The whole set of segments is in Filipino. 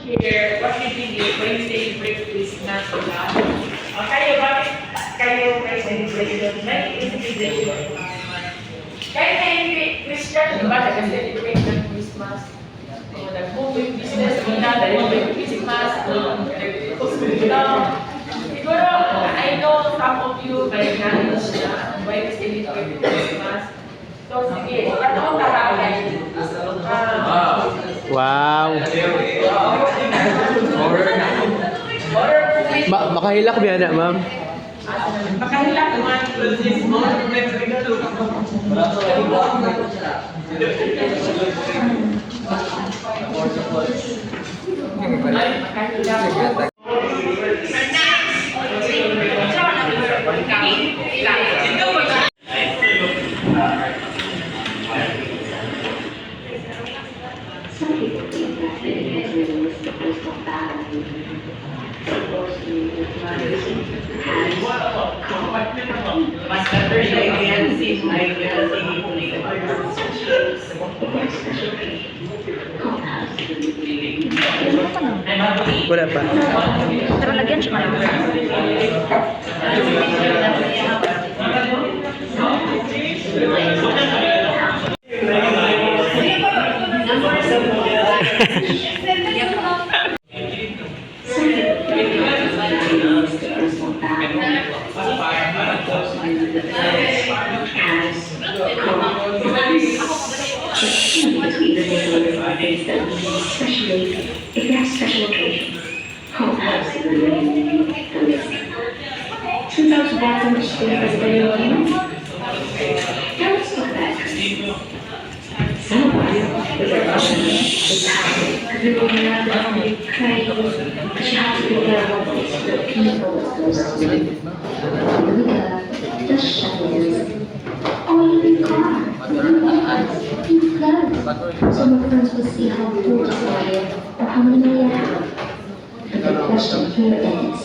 here, what we believe when we celebrate Christmas, diba? Kayo, bakit kayo may celebration? May celebration. Kahit na hindi Christian, diba? Nag-celebrate ng Christmas. Nag-movie business, nag-movie Christmas. Siguro, I know some of you by knowledge na why we celebrate Christmas. So, sige, ano ang tahagan? Wow. Makahilak ba na, ma'am? Makahilak naman. Some people think that it has really missed the personal value. Mas better siya i-enhance like Wala pa. Pero lagyan siya malaman. Especially if you have special occasions. Home house is really the list. Since I was born in the school as a baby, now let's talk about Christmas. Some of us with their passion, because we were around the home crying, because you have to be there always for the people that goes to sleep. Just shadows. Or even car. You flood. So my friends will see how gorgeous I am, or how many money I have. But the question here is,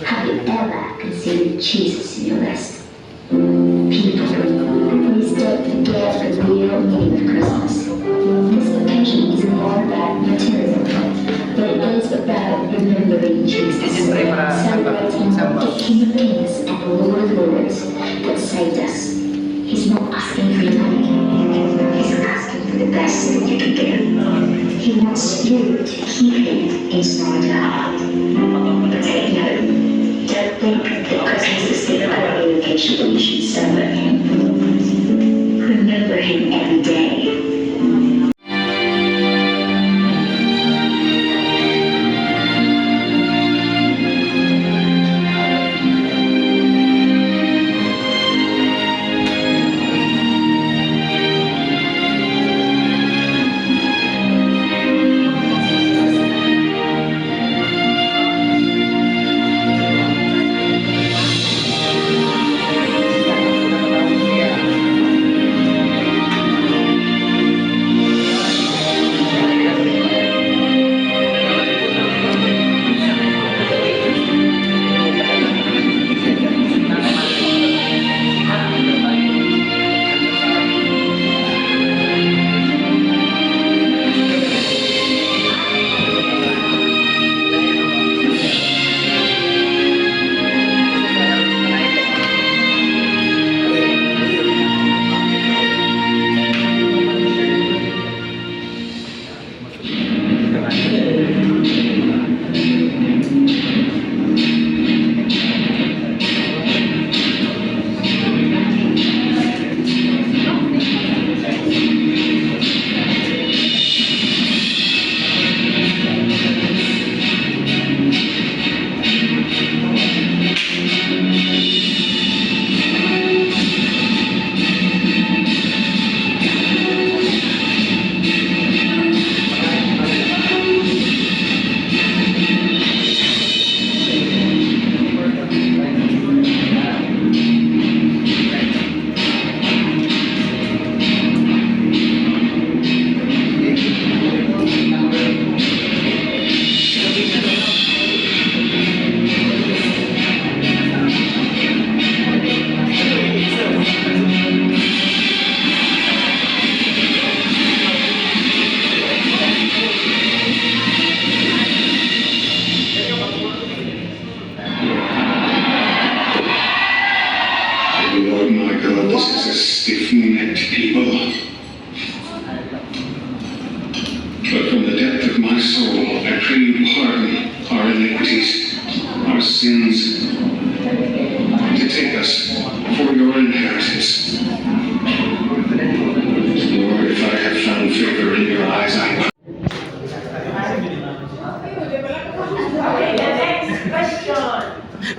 have you ever considered Jesus in your list? People, please don't forget the real meaning of Christmas. This occasion is more about material, but it is about remembering Jesus, celebrating the King of Kings and the Lord of Lords that saved us. He's not asking for your money, he's asking for the best that you can give. He wants you to keep him inside your heart. But take note, don't think that Christmas is the only occasion that you should celebrate him. Remember him every day.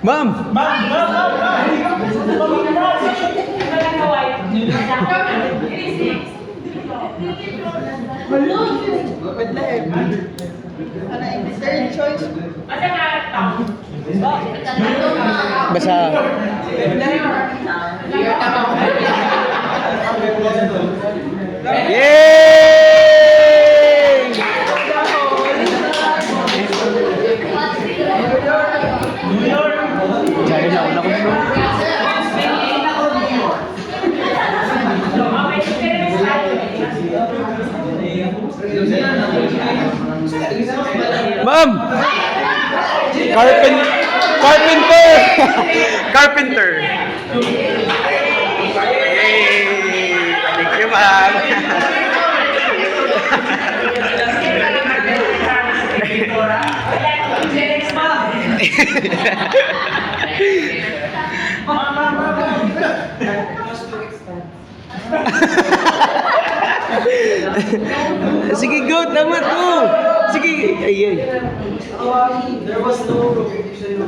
Ma'am! Basa. Yay! Dahil na una ko Ma'am! Carpenter! Carpenter! Yay! Thank you, ma'am! Sige, go! Tama to! Sige! Ay, ay. There was no competition.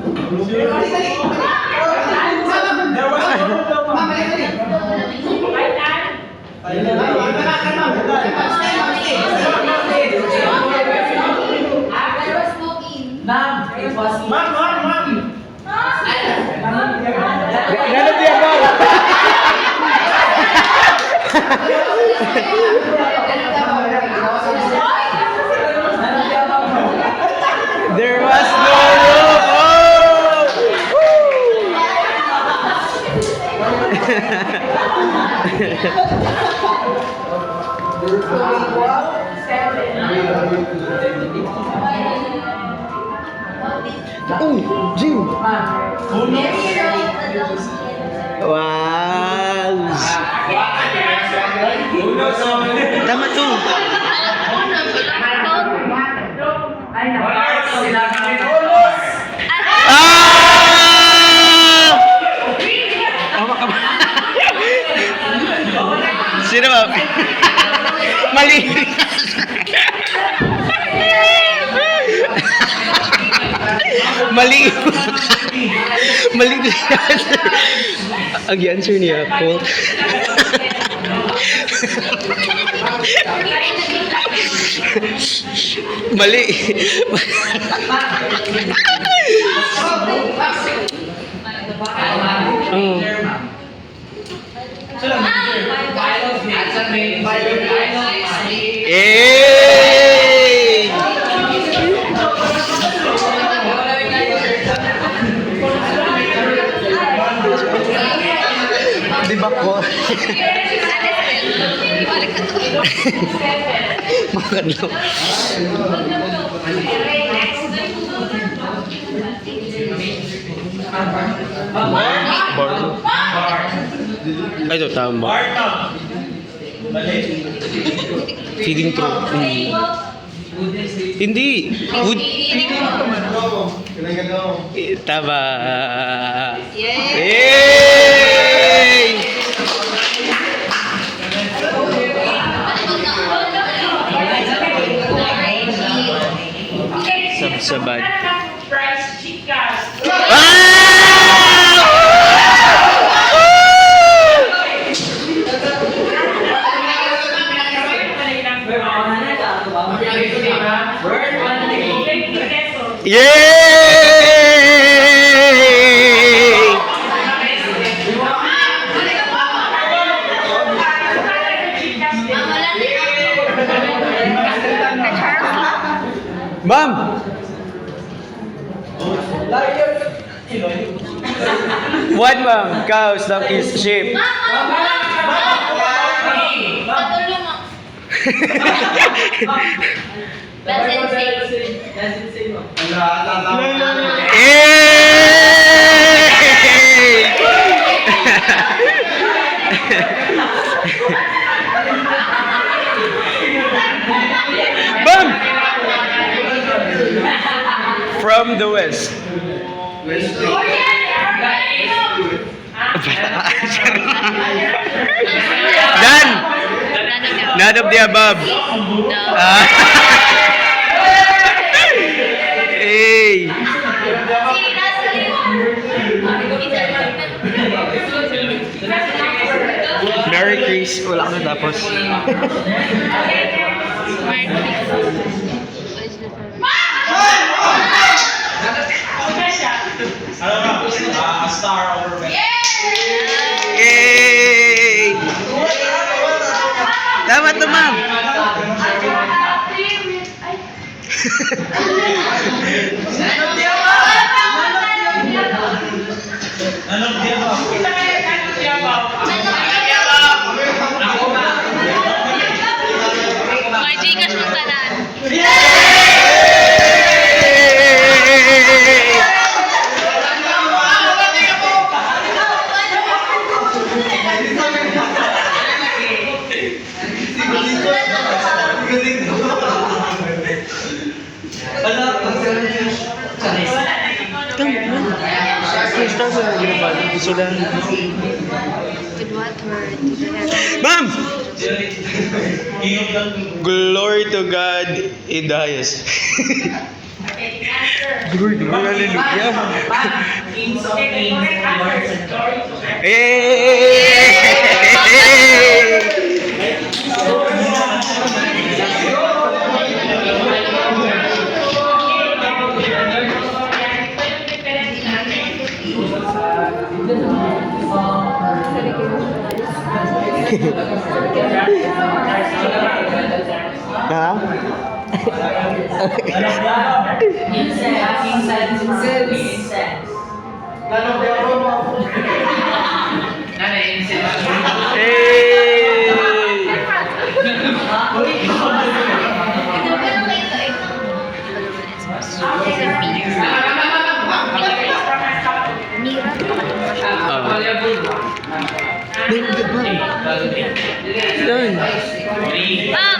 None of the above! There was no room! Oh, Jim! Wow! Tama to! Ah! Tama ka ba? Sino ba? Mali! Mali! Mali ko yung answer. Ang answer niya, Colt. Mali. Oh. Yay! Di ba ko? Makadlaw. Ay, ito tama. Feeding through. Hindi. Wood. Tama. Yay! Sabsabad. Price chicas. Yay! Ma'am! What, ma'am? Cows, donkeys, sheep. Bam! From the west. Done. None of the above. Hey. guys, wala kami tapos. A star over me. Yay! Tama to, ma'am. Anong dia ba? May Gcash mong tanan. Start mo na ginawa. Gusto lang. With what word? To the heaven. Ma'am! Iyong lang. Glory to God in the highest. Glory to God. Hallelujah. Yay! Ha? Done. Ma'am,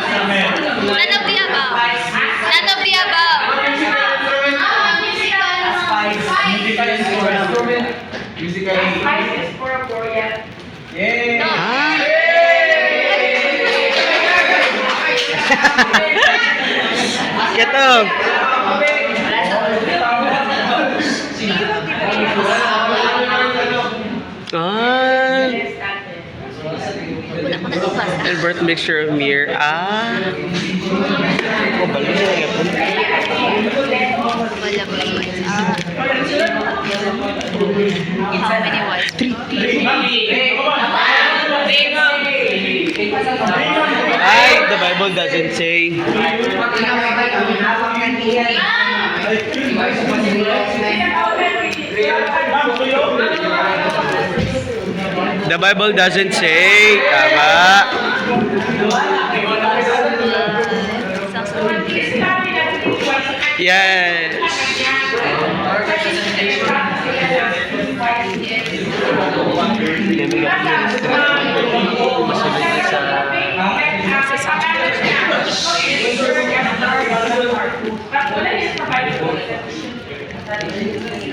none of the above. None of the above. Yay! No. Ah! Ito. Ah. Albert mixture of mirror. Ah. Oh, balo na lang ako. Wala ba words? How many words? 3. Ay, the Bible doesn't say. The Bible doesn't say. Tama. Yes.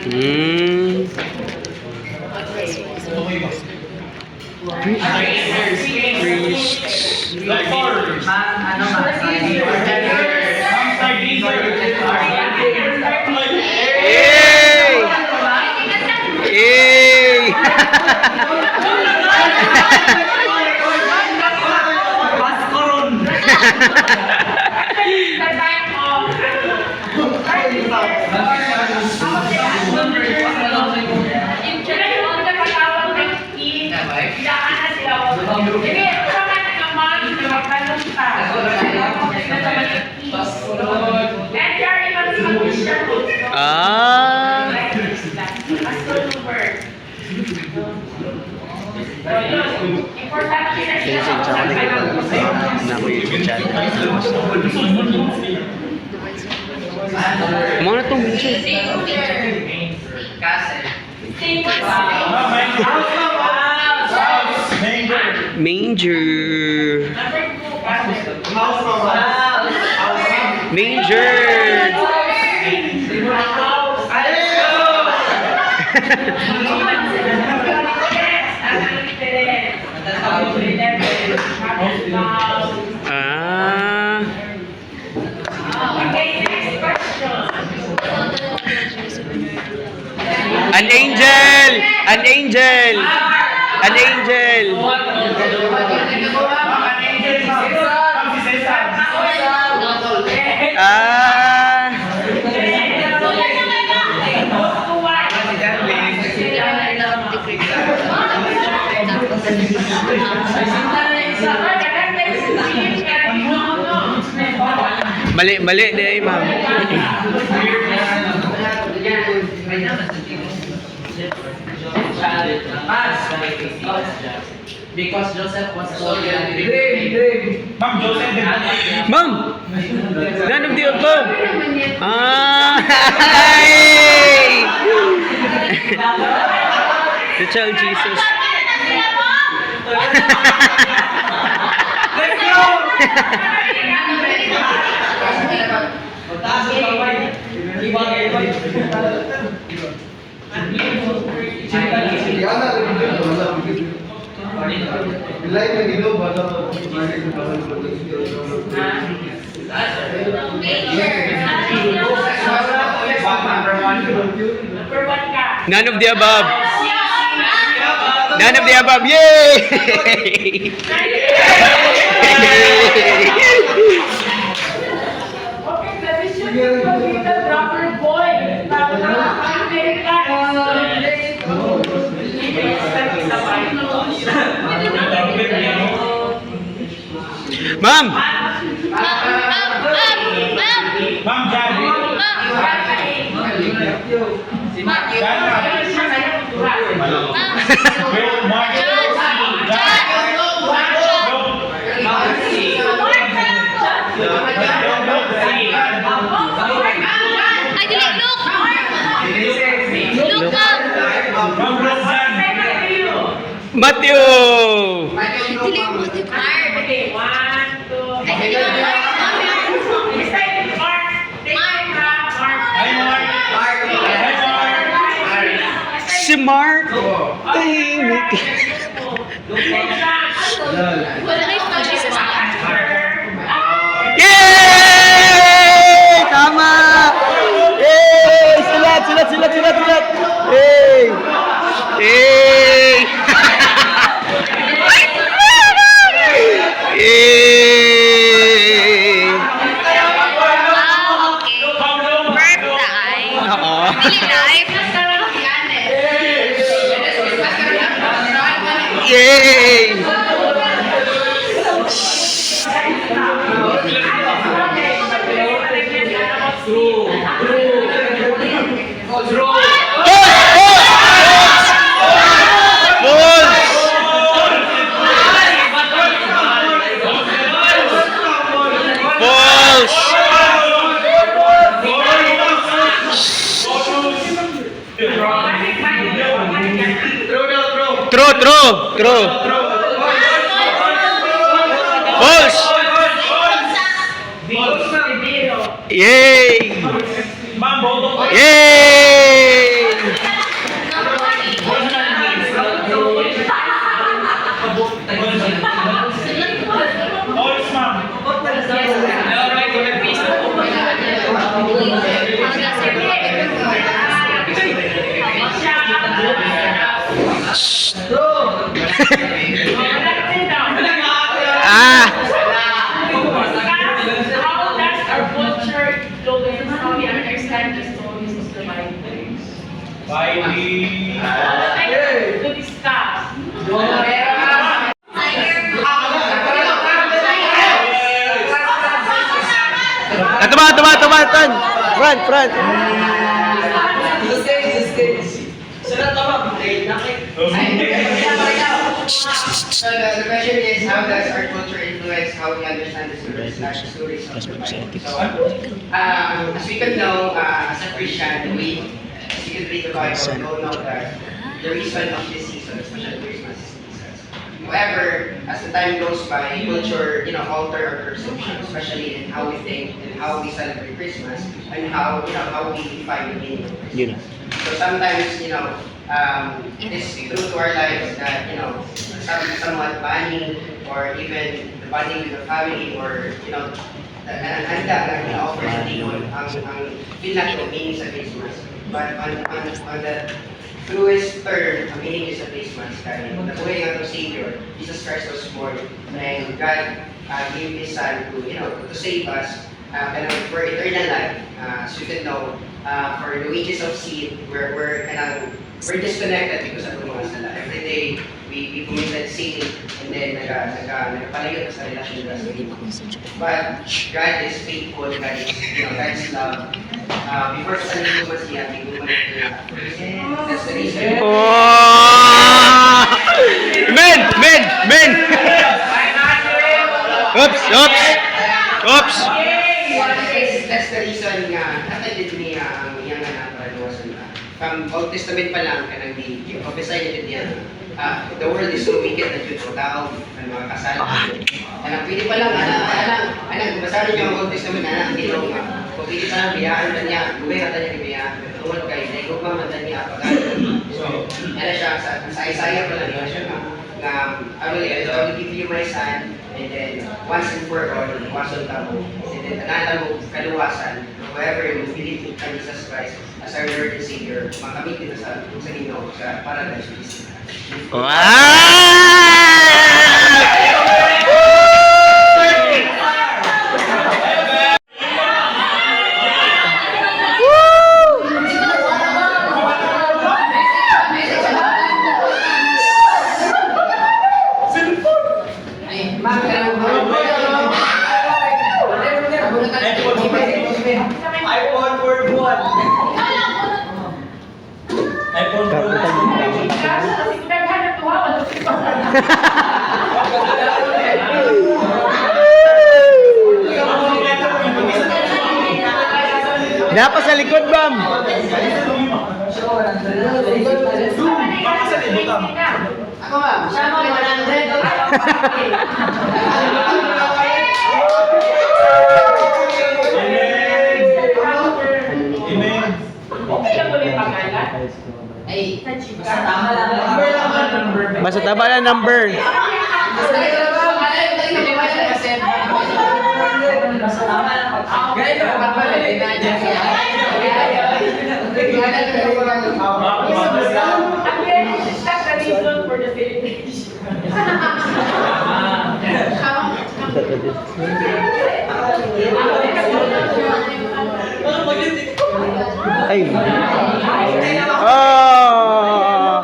Hmm. Priests. Yay! Yay! Ah. Mana tuh muncul? Manger. Ah. An angel! An angel! An angel. Ah. Mali, mali di ay ma'am. Because Joseph was told Ma'am, Joseph, di ba? Ma'am! None of the above. Ah! Ay! The child Jesus. Let's go! Mataas ang kamay. Ibang-ibang. None of the above. None of the above. Yay! Ma'am! Ma'am, Jan. Jan, Will, Mark, Ay, dili, look! Look, ma'am! Ma'am, Roseanne. Matthew! Dili mo, di ba? Okay, 1, 2. Ay, dili mo. Hi, Mark. Hi, Mark. Si Mark! Tahimik. Wala na yung Jesus. Yay! Tama! Yay! Silat, silat, silat, silat, silat! Yay! Yay! Yay! Ah, okay. Birthday. Oo. Dili life. Yay! True. False. Yay! Ma'am, boto. Yay! False, ma'am. Ah! How does our culture influence how we understand the stories of the Bible? By the... To discuss. Tumahan. Front. The stage. Sila tama. So the question is, how does our culture influence how we understand the stories of the Bible? So, as we can know, as a Christian, as you can read the Bible, we all know that the reason of this season, especially Christmas, is Jesus. However, as the time goes by, culture, alter our perception, especially in how we think and how we celebrate Christmas, and how we define the meaning of Christmas. So sometimes, it is true to our lives that, somewhat banning or even the bonding with the family or, ang handa na offers ang feel natin yung meaning sa Christmas. But on the through His turn, aminin niyo sa Christmas, kaya nabuhay nga itong Savior, Jesus Christ was born, and God gave His Son to, to save us, for eternal life. So you can know, for the wages of sin, we're disconnected because of the mga sala. Every day, we committed sin, and then nagpalayo sa relasyon with us. But God is faithful, God is love. Before sa kanila mo siya, hindi mo that's the reason. Oh! Men! Men! Men! Oops! Oops! Oops! That's the reason nga, natagid niya ang iyang naparaluwasan na. From Old Testament pa lang, kanang di, prophesy niya din yan. The world is so wicked that yun, so tao, ang mga kasalan. Anak, pwede pa lang, anak, basahin niyo ang Old Testament, anak, hindi lang nga. Kung pwede pa lang, biyaan na niya, gawin natin niya biyaan. Tungkol kay, dahil kung mamatan niya, so, ano siya, sa Isaiah pa lang, yun siya nga, I will give you my son, and then, once and for all, wasol tamo, and then, tanatan mo, kaluwasan, whoever you believe in Jesus Christ as our Lord and Savior, makamit din sa inyo, sa paradise with His. Wow! iPhone for one. iPhone for one. Kasi naghanap na tuwa, wala si Dapat sa likod, ma'am. Ako ma'am, siya mo, 100. Amen. Okay lang mo yung pangalan? Ay, Basta tama lang. Number lang ba? Number. Basta tama na number. Basta ito lang ba? Malay mo tayo na kasi. Basta tama lang. Ganito ka pa pala. Again, that's the reason for the celebration. Ay. Oh!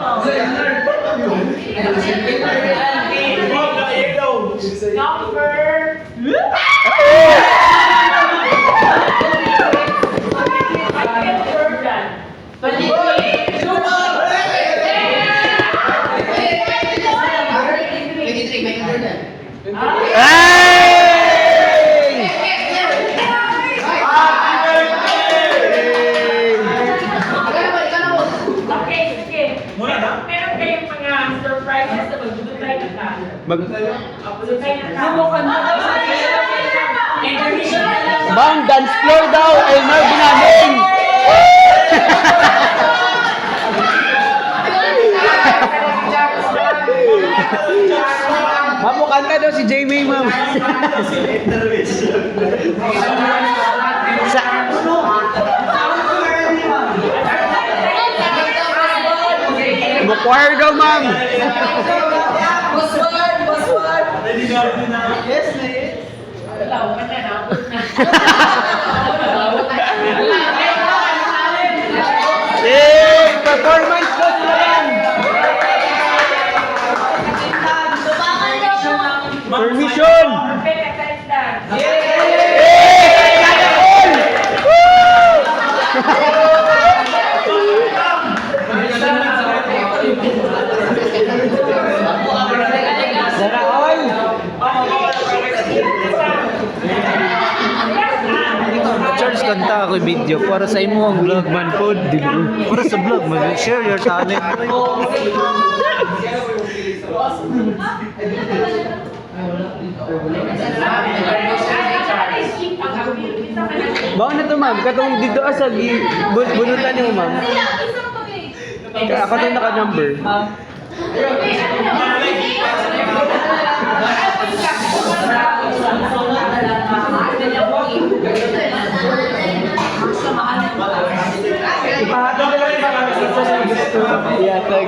Okay, sige. Muna na? Meron kayong mga surprises na magbubutay na tayo. Magbubutay na tayo. Intermission na lang. Bang, dance floor daw. Ay, Marvin namin. Mamo, kanta daw si Jamie, ma'am. Sa... Choir daw, ma'am. Wala, wala na. Performance ko sila yan. Permission. Perfect attendance. Sana all. Charles, kanta ako video para sa imo ang vlog man po. Para sa vlog man, share your talent. Bawa na to, ma'am. Katong dito sa bunutan niyo, ma'am. Ako din naka-number. Ipahatid na lang sa Yatag.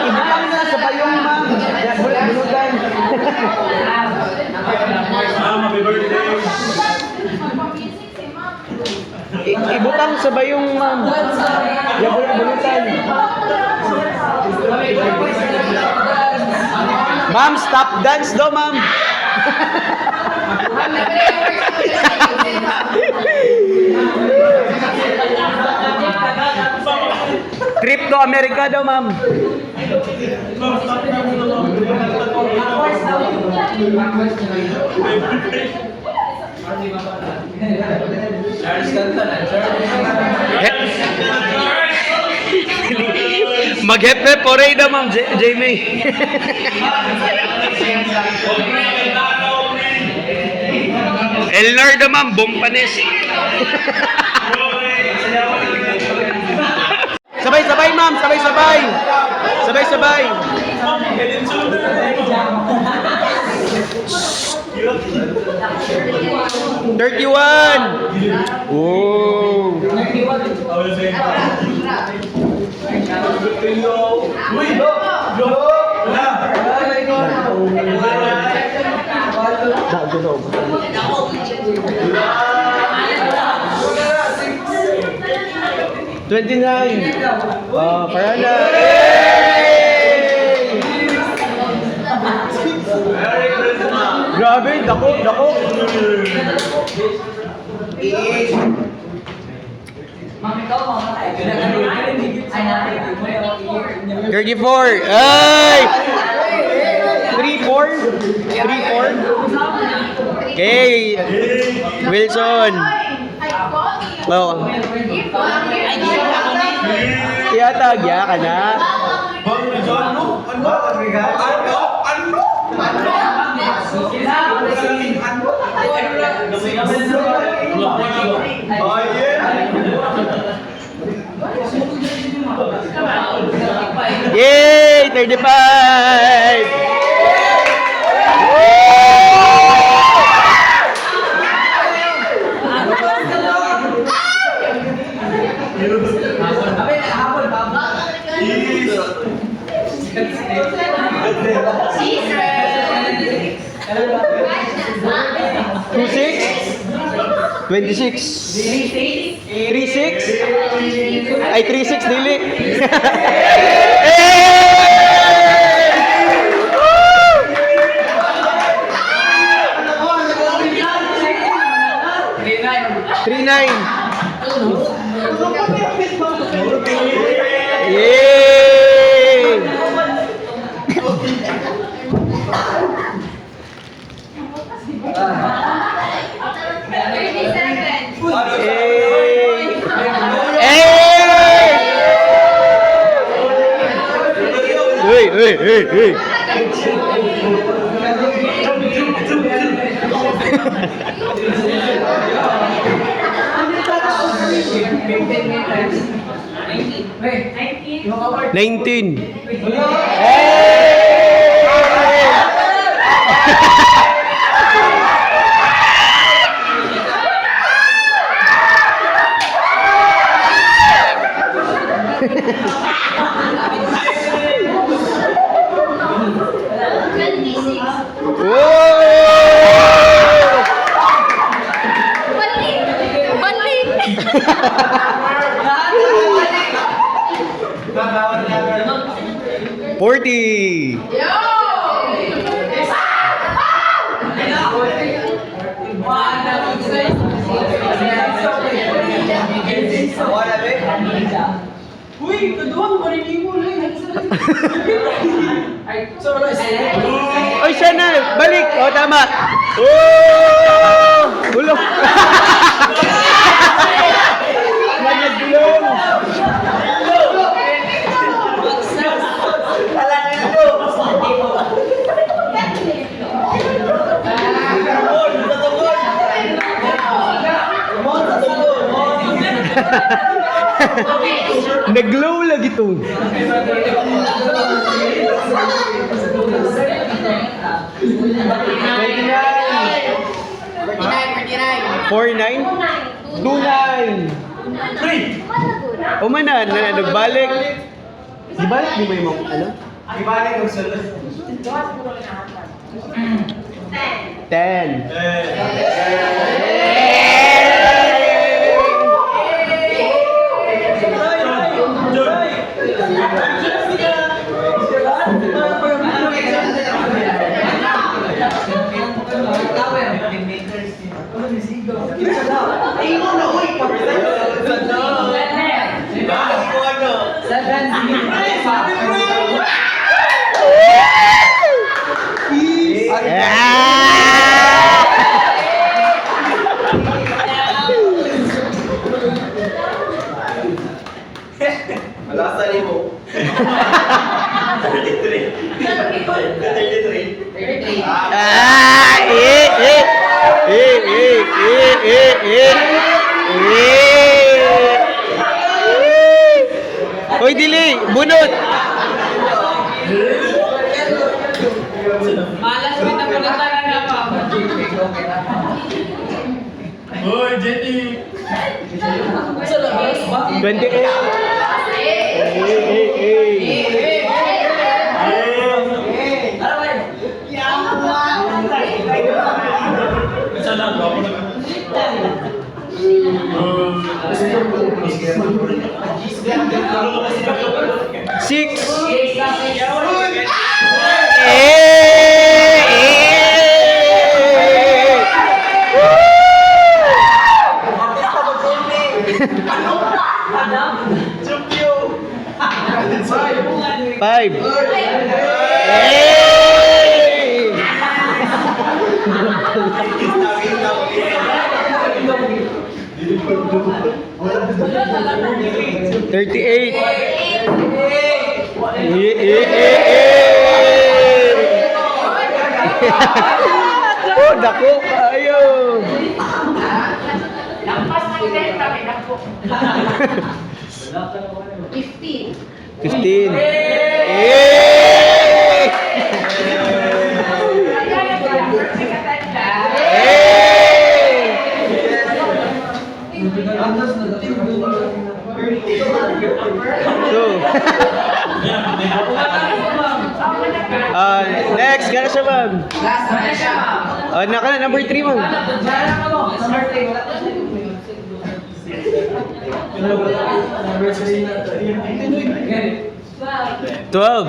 Ibutang na sa bayong, ma'am. Bulutan. Ma'am, happy birthday. Ibutang sa bayong, ma'am. Bulutan. Ma'am, stop dance daw, ma'am. Trip to America daw, ma'am. Mag-hepe pore daw, ma'am, Jamie. Elnar daw, ma'am, Bompanes. Sabay-sabay, ma'am, sabay-sabay. Sabay-sabay. 31. Oh. $29. Oh, para na. Grabe, dako. 34. Ay! 3-4. Okay. Wilson. Oh. Tiyatag, ya ka na. Yay! 35! Two six, 26. 36? Ay, 36 dili. Three nine. Yay! Hey. 19. Bali. 40. Oy, siya na. Balik. O, tama. Oh! Bulong. Nagulong. Nag-glow lagi to. 49. 29. Umana, nagbalik. Di balik di ba yung ano? Ibalik ang sunod. 10. Alasan mo. 33. 33. Hoy, dili! Bunot! Malas mo na pala talaga pa. Hoy, Jenny! 28. Isa lang, ako na. Six. Five. Thirty-eight. Oh, dako kayo. Lampas ng 10 kami, naku. 15. Next, gana siya, ma'am. Last na siya, ma'am. Naka na, number 3, ma'am. Twelve.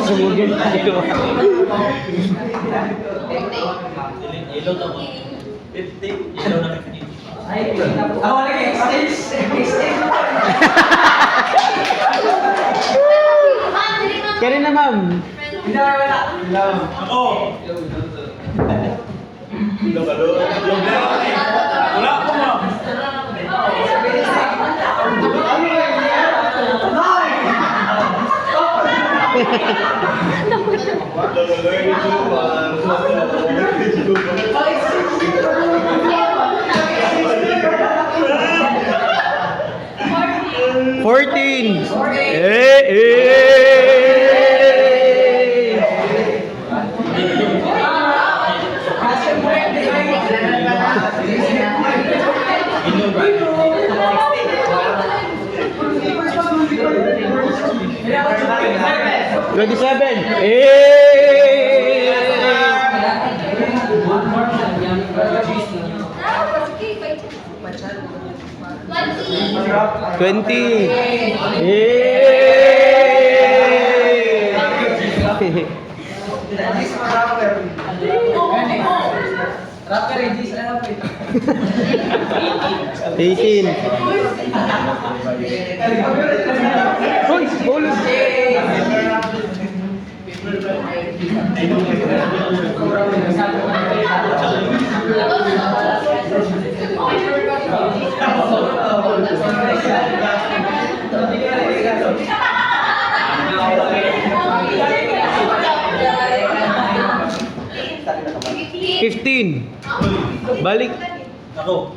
Sumugin tayo. Ilaw na ba? 50. Ilaw na 50. Ako lagi, stage. Kaya na, ma'am. Ako! Wala ako, ma'am. Fourteen. 18. Hoy, bolus. 15. Balik. Ako.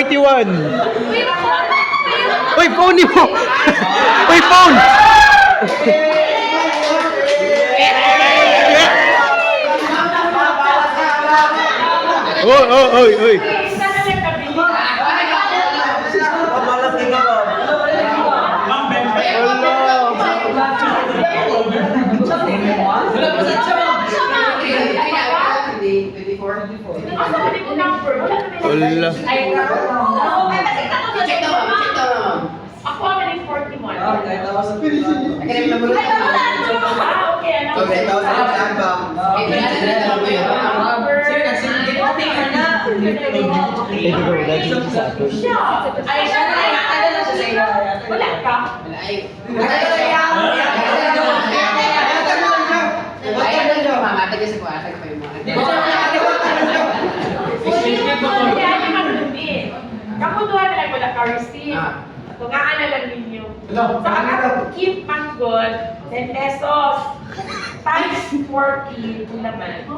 41. Uy, phone mo! Uy, phone! Uy. Sana lang kabili. Malas din ka, ma'am. Ma'am, bembe. Wala pa sa siya, ma'am. 24. Asa ba di ko number? Wala naman. Wala. Ay, Check daw, ma'am. Check daw, ma'am. ako ang naging 41. Akin na lang Ah, okay. Ano? So, 10,000 lang, ma'am. Siya. Ay, siya na lang. Wala ka. Kaya ni Magdubin. Kapuduhan na lang wala ka receive. Tungaan na lang ninyo. So, ang keep manggod, 10 pesos. Times 40 kung naman.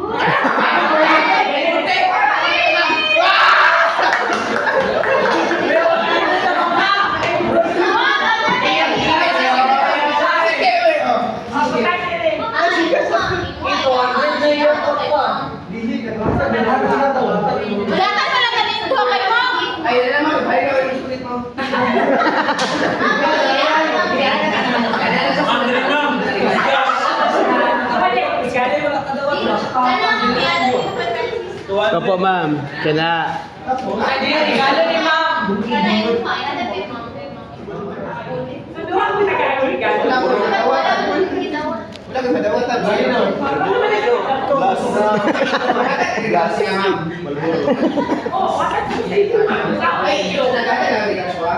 Wala ka pala kanina buha kay mom. Ayun na naman, ayun na yung sulit mo. Ma'am, dali, ma'am. Ito po, ma'am. Kaya Wala ka madawatan. Gas ka, ma'am. Ay, nagkaka na rin ka siya.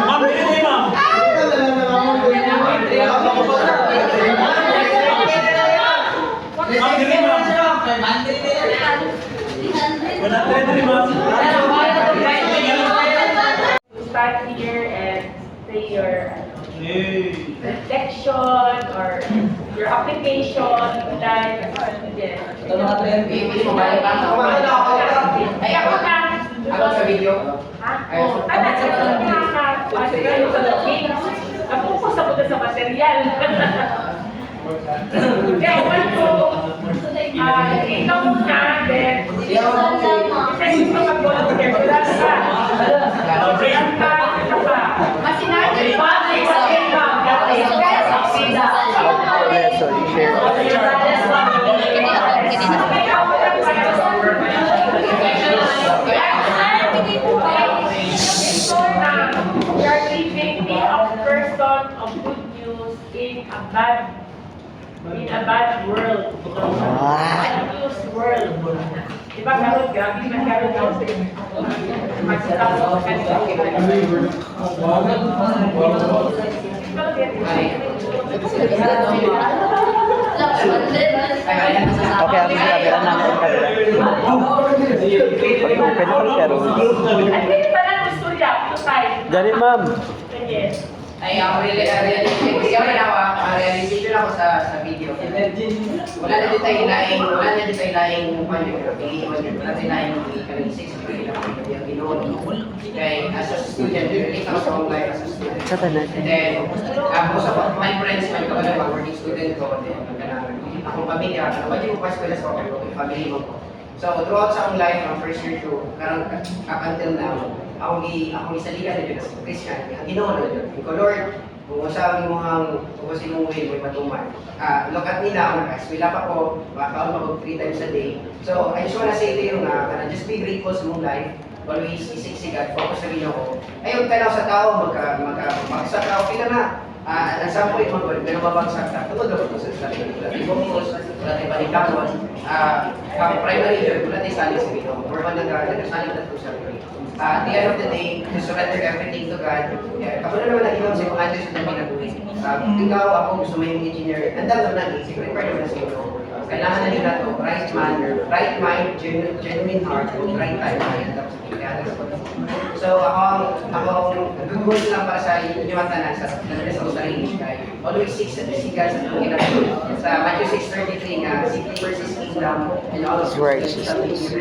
Ma'am, dali, ma'am. Ma'am, dali, ma'am. Wala tayo, dali, ma'am. Start here and say your Yay. reflection or your application, like, Ay, ako na. Ako sa video. Napupo sa puto sa material. Kaya, one to, ikaw muna, then, depende sa mag-volunteer. Wala ka. Ang pa. Masinagin pa. sorry, share. We are living a person of good news in a bad world. Bad news world. Diba karoon, grabe man karoon daw sa magkatapos sa Okay, ang camera namin. Pag-open ko siya ron. At pwede pa lang gusto niya, ito tayo. Dali, ma'am. Yes. Ay, ako realistic. Ikaw rin ako, realistic rin ako sa video. Wala na din tayo hilaing, wala na din tayo hilaing wala tayo hilaing kalisiks, yung ginoon. Kaya as a student, relate ako sa online as a student. And then, ako sa my friends, my kapatid, working student ko, then akong pamilya, pwede mo pa eskwela sa yung family mo ko. So, throughout sa akong life, from first year to, karang up until now, akong isaligan na dito sa Christian, ang ginawa na dito. Yung Lord, kung sabi mo kung sinuwi mo yung matuman. Look at nila, ako naka-eskwela pa ko, baka ako 3 times a day. So, I just wanna say to you na, just be grateful sa mong life. Always isik sigat, focus sa Ginoo. Ayun, tanaw sa tao, magsa tao, pila na. At some point, pero mabagsak na. Tungod ako sa sarili. Wala tayo focus, wala tayo balitakon. Primary job, wala tayo saling sa Ginoo. Or man nagsaling na ito sa sarili. At the end of the day, to surrender everything to God. Ako na naman nag-inom sa mga sa dami na buhay. Ikaw, ako, gusto mo yung engineer. Andang naman nag-isip, require naman sa Ginoo. kailangan na nila to, right manner, right mind, genuine heart, right timeline. So ako goal lang para sa inyo tanan sa sarili kay always seek sa God sa Panginoon. Sa Matthew 6:33 nga, seek first His kingdom and all of His righteousness.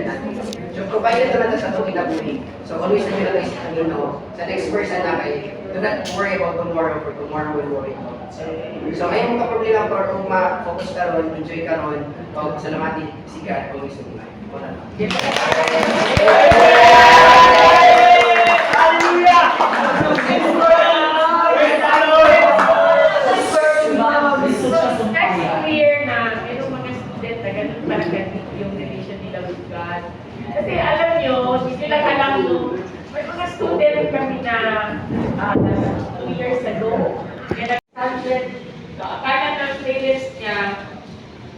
So provided naman sa itong kinabuhi. So always na nila sa Panginoon. Sa next verse na kay, do not worry about tomorrow, for tomorrow will worry about itself. So ngayon ka problema para kung ma-focus ka ron, enjoy ka ron, o salamati si God always sa buhay. Wala na. That's clear na mayroong mga student na ganun talaga yung relation nila with God. Kasi alam nyo, hindi lang alam nyo, may mga student kami na 2 years ago, kaya nag-subject, akala ng playlist niya,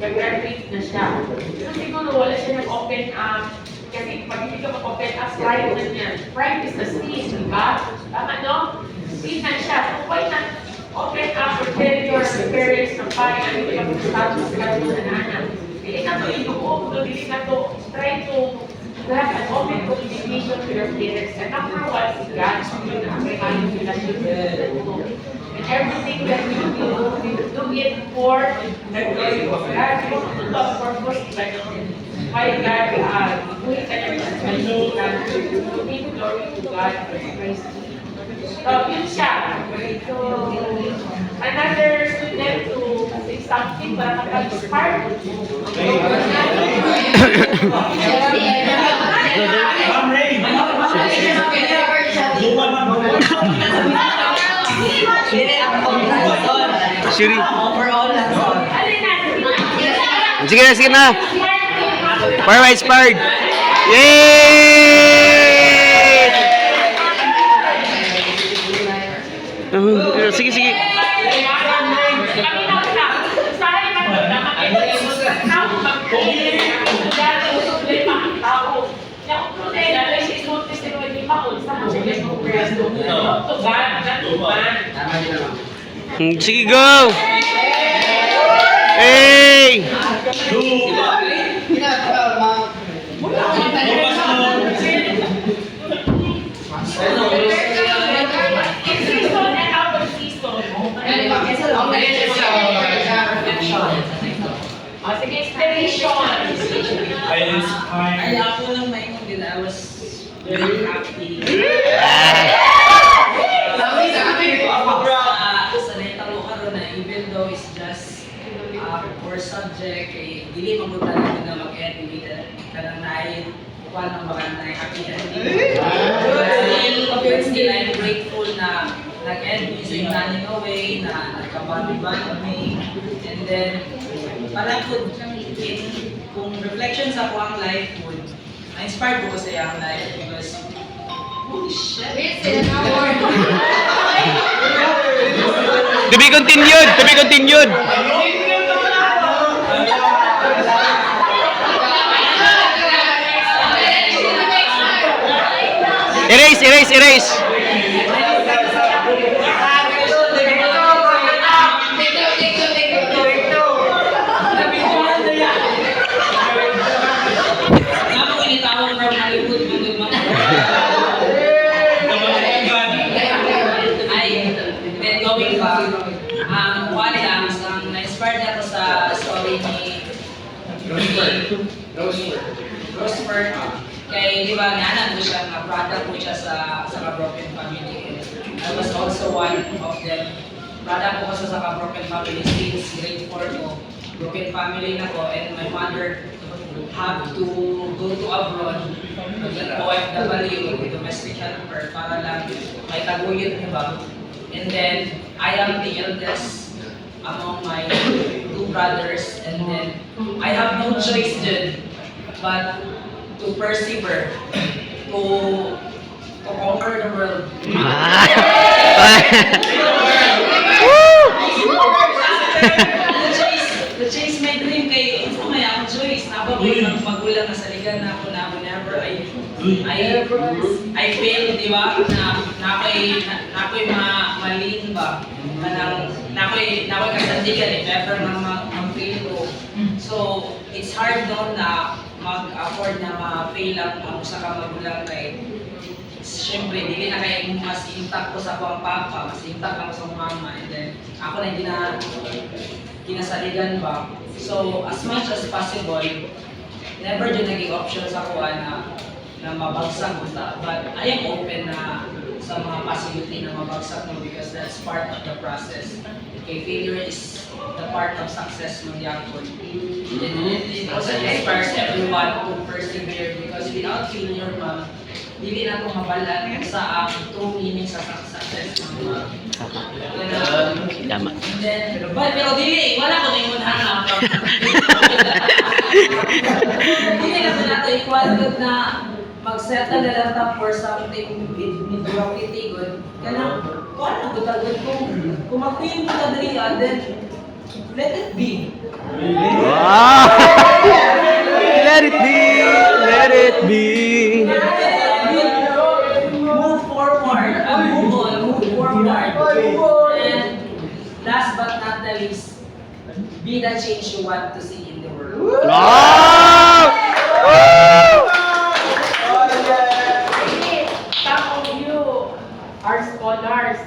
nag-graduate na siya. So siguro wala siya nag-open up, kasi pag hindi ka mag-open up, pride na niya. Pride is the sin, di ba? Tama, no? Sin na siya. So why not open up or tell your parents na parang ano yung mag-status ka doon na anak? Hindi na to inuog, hindi na to try to have an open communication to your parents. And number one, si God, yun ang may maling relasyon. And everything that you do it for the glory of God. You want to love purpose, like why God, doing ka naman sa kalimutan, to give glory to God for Christ. So, yun siya. So, another student to say something para makapag-spark. Shiri. Alin na? Sige na, sige na. Para inspired. Yay! Sige, sige. Sige, go! Hey! Sige, inspiration. Ay, ako lang may kung din, I was very happy. Sa naitalo ka ron na even though it's just for subject, eh, dili mabuta natin na mag-edit, kanang nain, kuha ng baka na happy ending. But still, I'm grateful na nag-end music running away, na nagkabandi-bandi, and then, parang kung reflection sa kuwang life food, na-inspired ko sa young life because holy shit! To be continued! To be continued! Erase! Erase! Erase! Roseburg, kay di ba nanan ko siya, na brother ko siya sa broken family. I was also one of them. Brother ko sa broken family since grade 4 ko. Broken family na ko, and my mother have to go to abroad, OFW, domestic helper, para lang may taguyod, di ba? And then, I am the eldest among my two brothers, and then I have no choice then but to persevere, to conquer the world. To chase my dream kay ito may ako choice. Nabagoy ng magulang na saligan na ako na whenever I fail, di ba? Na ako'y malin ba? Na ako'y kasandigan if ever na mag-fail ko. So So, it's hard doon na mag-afford na ma-pay lang ang usa ka magulang kay siyempre, dili na kayo mas intact ko sa akong papa, mas intact ako sa akong mama, and then ako na hindi na kinasaligan ba. So, as much as possible, never dyan naging option sa kuha na mabagsak ko ta. But I am open na sa mga possibility na mabagsak mo because that's part of the process. Okay, failure is the part of success mo young boy. It also inspires everyone to persevere because without failure, ma'am, dili na itong mabalan sa true meaning sa success ng mga. Tama. Pero dili, wala ko na yung hanap. Dili na ito natin ikwalagod na mag-settle na lang ta for something mediocrity good. Kaya kung ano gutagod kung mag-queen mo na dali, then let it be. Wow! Let it be! Let it be! Move forward. Move on. Move forward. And last but not the least, be the change you want to see in the world. Wow! Some of you are scholars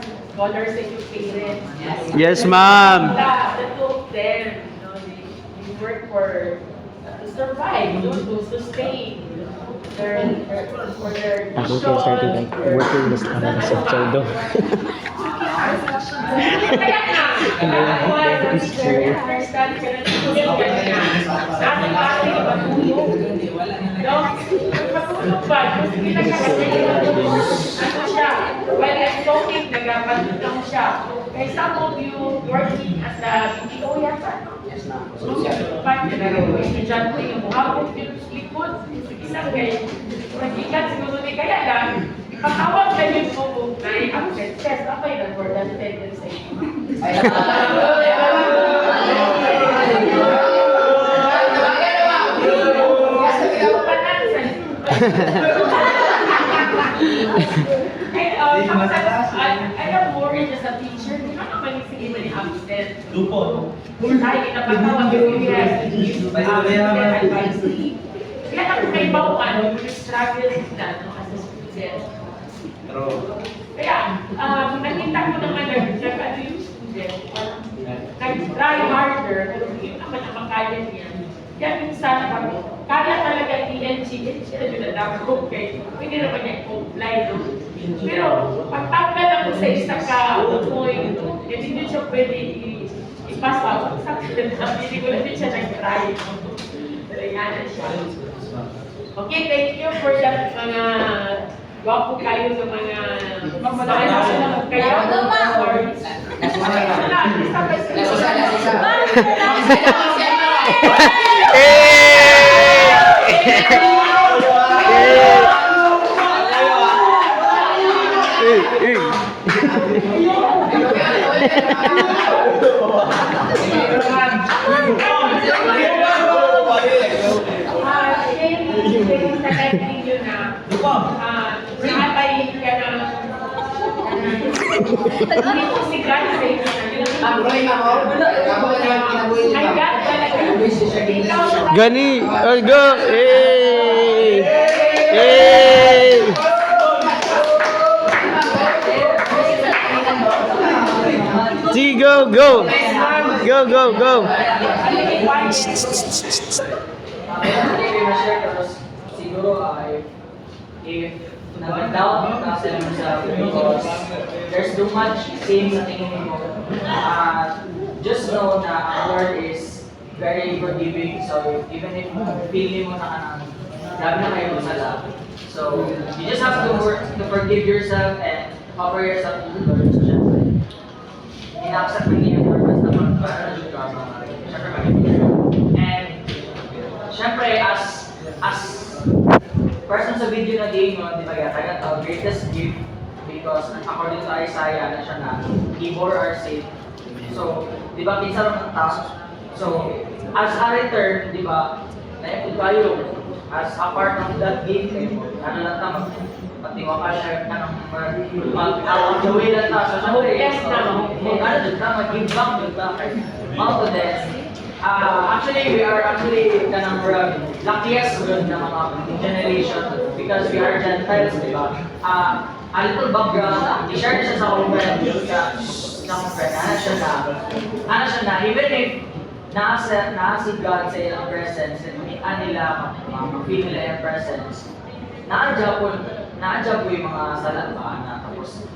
educated. Yes, ma'am. The two of them, they work to survive, to sustain for their Ako kaya starting like working this para sa todo. Kaya nga, understand ka na matulog ba? Kasi ano siya, while I'm talking, nagapatulong siya. Kaya some of you working as a BPO yata, no? Yes, ma'am. Estudyante ko yung muhabog yung likod. Isang kayo, magikat siguro ni kaya lang, ipatawag na yung mubog na i-absent test. Ako yung nag-word attendance sa inyo. I am worried as a teacher, di ba naman yung sige na ni-absent? Lupo. Tayo napatawag yung advisory. Kaya ako may bawaan, yung struggle na as a student. Kaya, nakita ko naman nag-ano yung student, nag-try harder, pero hindi naman ang makaya niya. Kaya minsan kami, kaya talaga i-NG na yun na okay. Hindi naman niya i-comply, no? Pero, pagtanggal ako sa isa ka-point, hindi nyo siya pwede ipasa. Hindi ko lang siya nag-try. Talayanan siya. Okay, thank you for that mga gwapo kayo sa mga kayo. Hindi po si God sa inyo na Gani! Go! Hey! Hey! See, go! Go! Go, go, go! Siguro if nag-doubt ka sa yourself because there's too much sin sa tingin mo, just know na ang Lord is very forgiving. So even if feeling mo na dami na kayo masala, so you just have to work to forgive yourself and offer yourself to the Lord. So syempre, inaksak mo yung purpose na para yung drama. And syempre, as person sa video na game mo, di ba yata, the greatest gift because according to Isaiah na siya na give or are safe. So, di ba, kinsa rin ang task? So, as a return, di ba, naipod kayo as a part of that game, ano lang ta, patiwa ka siya na mag-awag-away lang ta. So, syempre, ano din ta, mag-give back din ta. Out of that, Actually, we are actually the number of luckiest good na mga generation because we are Gentiles, di ba? A little background, i-share siya sa conference, ano siya na, even if nasa God sa ilang presence, nila, ma-feel nila yung presence, naadya po yung mga salat ba na tapos,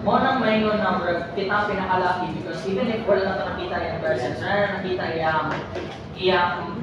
mo nang maingon na kita pinakalaki because even if wala na nakita yung presence, na nakita iyang